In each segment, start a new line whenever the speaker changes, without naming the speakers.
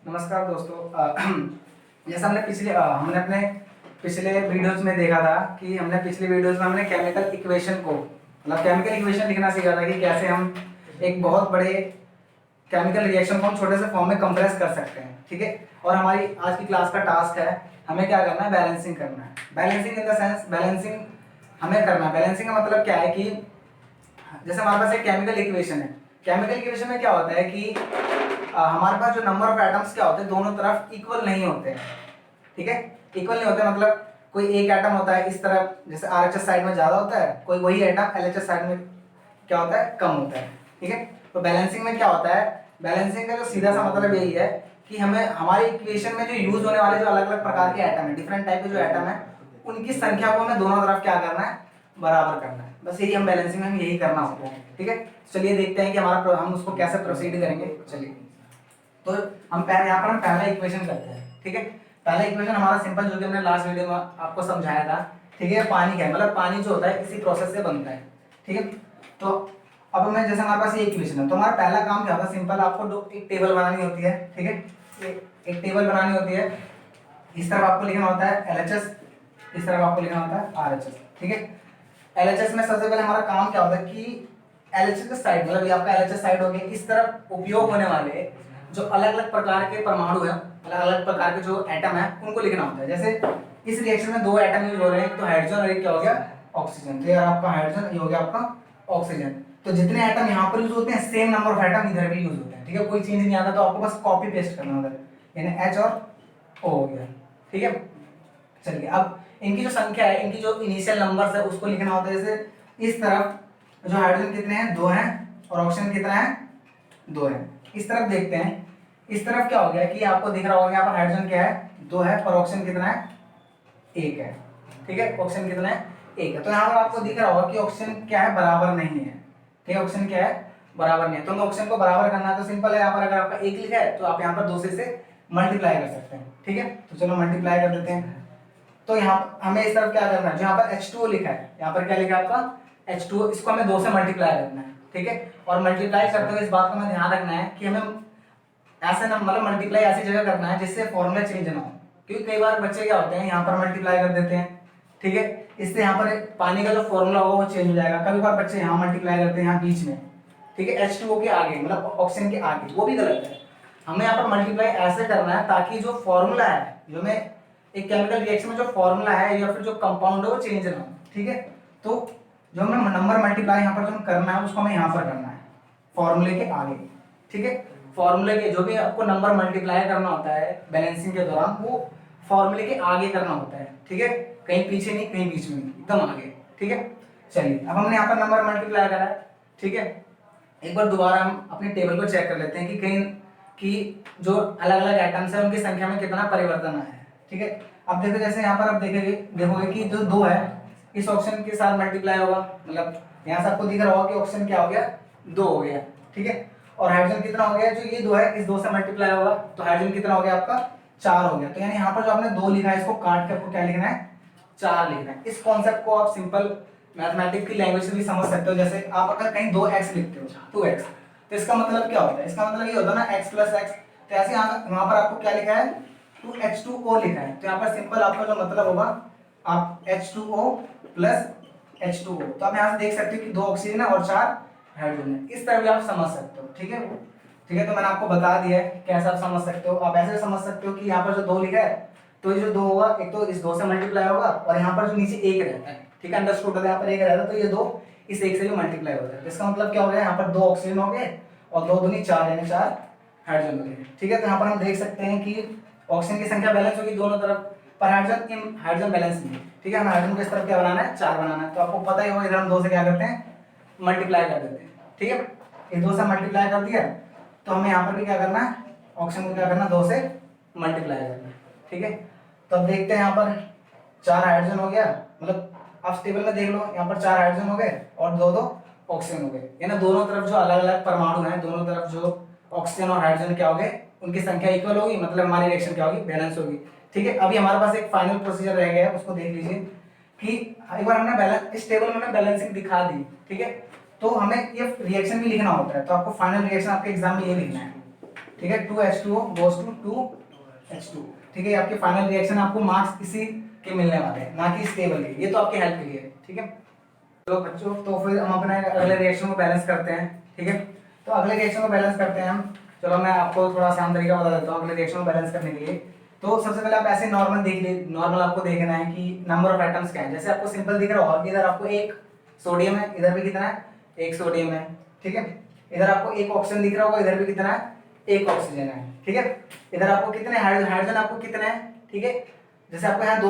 नमस्कार दोस्तों। जैसा हमने अपने पिछले वीडियोस में देखा था कि हमने पिछले वीडियोस में हमने केमिकल इक्वेशन को मतलब केमिकल इक्वेशन लिखना सीखा था कि कैसे हम एक बहुत बड़े केमिकल रिएक्शन को हम छोटे से फॉर्म में कंप्रेस कर सकते हैं। ठीक है, और हमारी आज की क्लास का टास्क है हमें क्या करना है, बैलेंसिंग करना है। Balancing in the sense balancing हमें करना है। बैलेंसिंग का मतलब क्या है कि जैसे हमारे पास एक केमिकल इक्वेशन है। केमिकल इक्वेशन में क्या होता है कि हमारे पास जो नंबर ऑफ एटम्स क्या होते हैं दोनों तरफ इक्वल नहीं होते हैं। ठीक है, इक्वल नहीं होते मतलब कोई एक एटम होता है इस तरफ, जैसे आरएचएस साइड में ज्यादा होता है, कोई वही एटम एलएचएस साइड में क्या होता है, कम होता है। ठीक है, तो बैलेंसिंग में क्या होता है, बैलेंसिंग का जो सीधा सा मतलब यही है कि हमें हमारी इक्वेशन में जो यूज होने वाले जो अलग अलग प्रकार के एटम है, डिफरेंट टाइप के जो एटम है, उनकी संख्या को हमें दोनों तरफ क्या करना है, बराबर करना है। बस यही हम बैलेंसिंग में हम यही करना होता है। ठीक है, चलिए देखते हैं कि हम उसको कैसे प्रोसीड करेंगे। चलिए, तो हम पहले यहाँ पर हम पहला इक्वेशन करते हैं। ठीक है, पहला इक्वेशन हमारा सिंपल जो कि हमने लास्ट वीडियो में आपको समझाया था। ठीक है, पानी का है, मतलब पानी जो होता है इसी प्रोसेस से बनता है। ठीक है, तो अब मैं जैसे हमारे पास ये इक्वेशन है तो हमारा पहला काम क्या होता है, सिंपल आपको एक टेबल बनानी होती है। ठीक है, एक टेबल बनानी होती है। इस तरफ आपको लिखना होता है LHS, इस तरफ आपको लिखना होता है RHS। ठीक है, LHS में सबसे पहले हमारा काम क्या होता है कि LHS के साइड मतलब ये आपका LHS साइड हो गया, इस तरफ उपयोग होने वाले जो अलग अलग प्रकार के परमाणु है, अलग अलग प्रकार के जो एटम है उनको लिखना होता है। जैसे इस रिएक्शन में दो एटम यूज हो रहे हैं, तो हाइड्रोजन और एक क्या हो गया, ऑक्सीजन। तो यार आपका हाइड्रोजन, ये हो गया आपका ऑक्सीजन। तो जितने एटम यहाँ पर यूज होते हैं सेम नंबर ऑफ एटम इधर भी यूज होते हैं। ठीक है, कोई चेंज नहीं आता, तो आपको बस कॉपी पेस्ट करना होता है, यानी H और O हो गया। ठीक है, चलिए अब इनकी जो संख्या है, इनकी जो इनिशियल नंबर्स है उसको लिखना होता है। जैसे इस तरफ जो हाइड्रोजन कितने हैं, 2 हैं, और ऑक्सीजन कितना है, 2 है। इस तरफ देखते हैं, इस तरफ क्या हो गया कि आपको दिख रहा होगा यहाँ पर हाइड्रोजन क्या है, 2 है, पर ऑक्सीजन कितना है, 1 है। ठीक है, ऑक्सीजन कितना है, 1 है। तो यहाँ पर आपको दिख रहा होगा कि ऑक्सीजन क्या है, बराबर नहीं है। ठीक है, ऑक्सीजन क्या है, बराबर नहीं है। तो हमें ऑक्सीजन को बराबर करना है तो सिंपल है, यहाँ पर अगर आपका 1 लिखा है तो आप यहाँ पर 2 से इसे मल्टीप्लाई कर सकते हैं। ठीक है, तो चलो मल्टीप्लाई कर देते हैं। तो यहाँ हमें इस तरफ क्या करना है, जो यहाँ पर H2O लिखा है, यहाँ पर क्या लिखा है आपका H2O, इसको हमें 2 से मल्टीप्लाई करना है। ठीक है, और मल्टीप्लाई करते हुए इस बात को हमें ध्यान रखना है कि हमें ऐसे ना मतलब मल्टीप्लाई ऐसी जगह करना है जिससे फॉर्मूला चेंज ना हो। क्योंकि कई बार बच्चे क्या होते हैं यहाँ पर मल्टीप्लाई कर देते हैं। ठीक है, इससे यहाँ पर पानी का जो फॉर्मूला होगा वो चेंज हो जाएगा। कभी बार बच्चे यहाँ मल्टीप्लाई करते हैं यहाँ बीच में, ठीक है, H2O के आगे मतलब ऑक्सीजन के आगे, वो भी गलत है। हमें यहाँ पर मल्टीप्लाई ऐसे करना है ताकि जो फॉर्मूला है, जो में एक केमिकल रिएक्शन में जो फॉर्मूला है या फिर जो कंपाउंड है वो चेंज ना हो। ठीक है, तो जो हमें नंबर मल्टीप्लाई यहाँ पर जो करना है उसको हमें यहाँ पर करना है फॉर्मूले के आगे। ठीक है, फॉर्मूले के जो भी आपको नंबर मल्टीप्लाई करना होता है बैलेंसिंग के दौरान, वो फॉर्मूले के आगे करना होता है। ठीक है, कहीं पीछे नहीं, कहीं बीच में नहीं, एकदम आगे। ठीक है, चलिए अब हमने यहाँ पर नंबर मल्टीप्लाई करा है। ठीक है, एक बार दोबारा हम अपनी टेबल को चेक कर लेते हैं कि कहीं कि जो अलग अलग एटम्स है उनकी संख्या में कितना परिवर्तन आया है। ठीक है, अब देखो जैसे यहाँ पर आप देखोगे कि जो 2 है इस ऑप्शन के साथ मल्टीप्लाई होगा, मतलब यहाँ से आपको दिख रहा होगा कि ऑप्शन क्या हो गया, 2 हो गया। ठीक है, और हाइड्रोजन कितना हो गया, जो ये 2 है इस 2 से मल्टीप्लाई होगा तो हाइड्रोजन कितना हो गया आपका, 4 हो गया। तो यानी यहाँ पर जो आपने 2 लिखा है इसको काट के आपको क्या लिखना है, 4 लिखना है। इस कॉन्सेप्ट को आप सिंपल मैथमेटिक्स की लैंग्वेज से भी समझ सकते हो। जैसे आप अगर कहीं 2x लिखते हो 2x, तो इसका मतलब क्या होता है, इसका मतलब ये होता है ना x + x। तो ऐसे यहाँ पर आपको क्या लिखा है, 2H2O लिखा है, तो यहाँ पर सिंपल आपका जो मतलब होगा आप H2O + H2O। तो आप यहाँ से देख सकते हो कि 2 ऑक्सीजन है और 4 हाइड्रोजन है। इस तरह भी आप समझ सकते हो। ठीक है, ठीक है, तो मैंने आपको बता दिया है कैसे आप समझ सकते हो। आप ऐसे समझ सकते हो कि यहाँ पर जो 2 लिखा है तो ये जो 2 होगा, एक तो इस 2 से मल्टीप्लाई होगा और यहाँ पर जो नीचे 1 रहता है, ठीक है, अंडरस्टूड है, यहाँ पर 1 रहता है तो ये 2 इस 1 से भी मल्टीप्लाई होता है। इसका मतलब क्या हो गया, यहाँ पर 2 ऑक्सीजन हो गए और 2 दूनी 4 यानी 4 हाइड्रोजन हो गए। ठीक है, तो यहाँ पर हम देख सकते हैं कि ऑक्सीजन की संख्या बैलेंस होगी दोनों तरफ, पर हाइड्रोजन बैलेंस नहीं है। ठीक है, हमें हाइड्रोजन को इस तरफ क्या बनाना है, 4 बनाना है। तो आपको पता ही होगा इधर हम 2 से क्या करते हैं, मल्टीप्लाई कर देते हैं। ठीक है, इस 2 से मल्टीप्लाई कर दिया तो हमें यहाँ पर भी क्या करना है, ऑक्सीजन को क्या करना है, 2 से मल्टीप्लाई करना है। ठीक है, तो अब देखते हैं यहाँ पर 4 हाइड्रोजन हो गया, मतलब आप टेबल में देख लो यहाँ पर 4 हाइड्रोजन हो गए और 2 ऑक्सीजन हो गए। यानी दोनों तरफ जो अलग अलग परमाणु हैं, दोनों तरफ जो ऑक्सीजन और हाइड्रोजन क्या हो गए, उनकी संख्या इक्वल होगी, मतलब हमारी रिएक्शन क्या होगी, बैलेंस होगी। ठीक है, अभी हमारे पास एक फाइनल प्रोसीजर रह गया है, उसको देख लीजिए कि एक बार हमने बैलेंस इस टेबल में हमने बैलेंसिंग दिखा दी। ठीक है, तो हमें ये रिएक्शन भी लिखना होता है, तो आपको फाइनल रिएक्शन आपके एग्जाम में ये लिखना है। ठीक है, 2H2O goes to 2H2, ठीक है। ये आपके फाइनल रिएक्शन, आपको मार्क्स इसी के मिलने वाले हैं, ना कि इस टेबल के। ये तो आपके हेल्प के लिए है, ठीक है। तो बच्चों, तो फिर हम अपने अगले रिएक्शन को बैलेंस करते हैं, ठीक है। तो अगले रिएक्शन को बैलेंस करते हैं हम। चलो मैं आपको थोड़ा आसान तरीका बता देता हूँ अगले रिएक्शन को बैलेंस करने के लिए। तो सबसे पहले आप ऐसे नॉर्मल देख ले, नॉर्मल आपको देखना है कि नंबर ऑफ एटम्स क्या है। जैसे आपको सिंपल दिख रहा होगा कि इधर आपको एक सोडियम है, इधर भी कितना है, एक सोडियम है, ठीक है। इधर आपको एक ऑक्सीजन दिख रहा होगा, इधर भी कितना है, एक ऑक्सीजन है, ठीक है। इधर आपको कितने हाइड्रोजन आपको कितने हैं, ठीक है। जैसे आपको यहाँ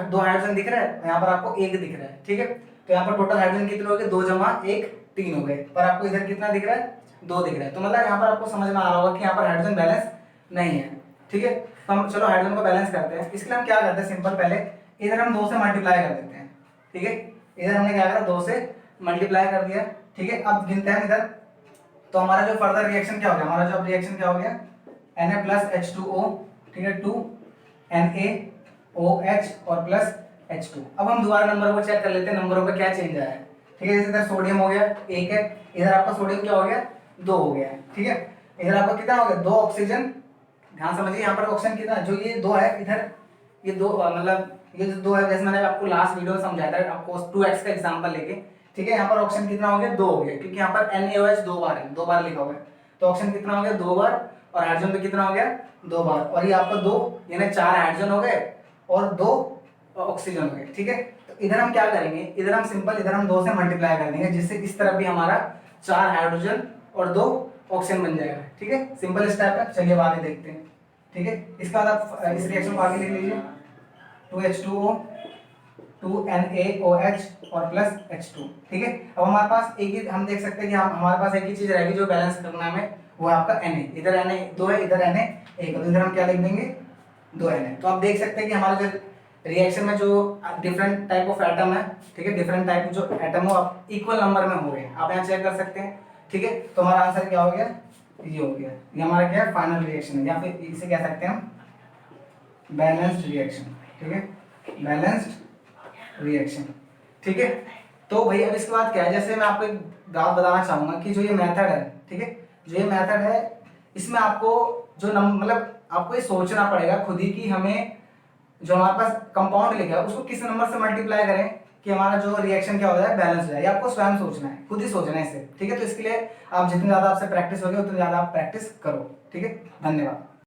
दो हाइड्रोजन दिख रहा है, यहाँ पर आपको एक दिख रहा है, ठीक है। तो यहाँ पर टोटल हाइड्रोजन कितने हो गए, 2 जमा 1 3 हो गए, पर आपको इधर कितना दिख रहा है, 2 दिख रहा है। तो मतलब यहाँ पर आपको समझ में आ रहा होगा कि यहाँ पर हाइड्रोजन बैलेंस नहीं है, ठीक है। तो हम चलो हाइड्रोजन को बैलेंस करते हैं। इसके लिए हम क्या करते हैं, सिंपल पहले इधर हम 2 से मल्टीप्लाई कर देते हैं, ठीक है। इधर हमने क्या करा, 2 से मल्टीप्लाई कर दिया, ठीक है। अब गिनते हैं इधर। तो हमारा जो फर्दर रिएक्शन क्या हो गया, हमारा जो अब रिएक्शन क्या हो गया, Na+H2O, ठीक है, 2NaOH और प्लस H2। अब हम दोबारा नंबर को चेक कर लेते हैं, नंबरों पे क्या चेंज आया है, ठीक है। जैसे इधर सोडियम हो गया 1 है, इधर आपका सोडियम क्या हो गया, 2 हो गया है, ठीक है। इधर आपका कितना हो गया, 2 ऑक्सीजन। ध्यान समझिए, यहाँ पर ऑक्सीजन कितना, जो ये 2 है, इधर ये 2 मतलब ये जो 2 है, जैसे मैंने आपको लास्ट वीडियो में समझाया था, आपको 2x का एग्जांपल लेके, ठीक है। यहाँ पर ऑक्सीजन कितना हो गया, 2 हो गया, क्योंकि यहाँ पर NaOH 2 बार है, 2 बार लिखा हुआ है। तो ऑक्सीजन कितना हो गया, 2 बार, और हाइड्रोजन भी कितना हो गया, 2 बार। और ये आपका 2 यानी 4 हाइड्रोजन हो गए और 2 ऑक्सीजन हो गए, ठीक है। तो इधर हम क्या करेंगे, इधर हम सिंपल इधर हम 2 से मल्टीप्लाई कर देंगे, जिससे इस तरफ भी हमारा 4 हाइड्रोजन और 2 ऑक्सीजन बन जाएगा, ठीक है। सिंपल स्टेप है, चलिए अब आगे देखते हैं, ठीक है। इसके बाद आप इस रिएक्शन को आगे लिख लीजिए, 2H2O 2NaOH और प्लस H2, ठीक है। अब हमारे पास एक ही, हम देख सकते हैं कि हमारे पास एक ही चीज रहेगी जो बैलेंस करना है हमें, वो है आपका Na। इधर Na 2 है, इधर Na 1 है, तो इधर हम क्या लिख देंगे, 2 Na। तो आप देख सकते हैं कि हमारा जो रिएक्शन में जो डिफरेंट टाइप ऑफ एटम है, ठीक है, डिफरेंट टाइप जो एटम हो आप इक्वल नंबर में हो गए, आप यहाँ चेक कर सकते हैं, ठीक है। तो हमारा आंसर क्या हो गया, ये हो गया, ये हमारा क्या है, फाइनल रिएक्शन है, या फिर इसे कह सकते हैं हम बैलेंस्ड रिएक्शन, ठीक है, बैलेंस्ड रिएक्शन, ठीक है। तो भाई अब इसके बाद क्या है, जैसे मैं आपको एक बात बताना चाहूंगा कि जो ये मेथड है, ठीक है, जो ये मेथड है, इसमें आपको जो मतलब आपको ये सोचना पड़ेगा खुद ही कि हमें जो हमारे पास कंपाउंड लिखा है उसको किस नंबर से मल्टीप्लाई करें कि हमारा जो रिएक्शन क्या हो जाए, बैलेंस हो जाए। ये आपको स्वयं सोचना है, खुद ही सोचना है इसे, ठीक है। तो इसके लिए आप जितनी ज्यादा आपसे प्रैक्टिस होगी उतनी ज्यादा आप प्रैक्टिस करो, ठीक है। धन्यवाद।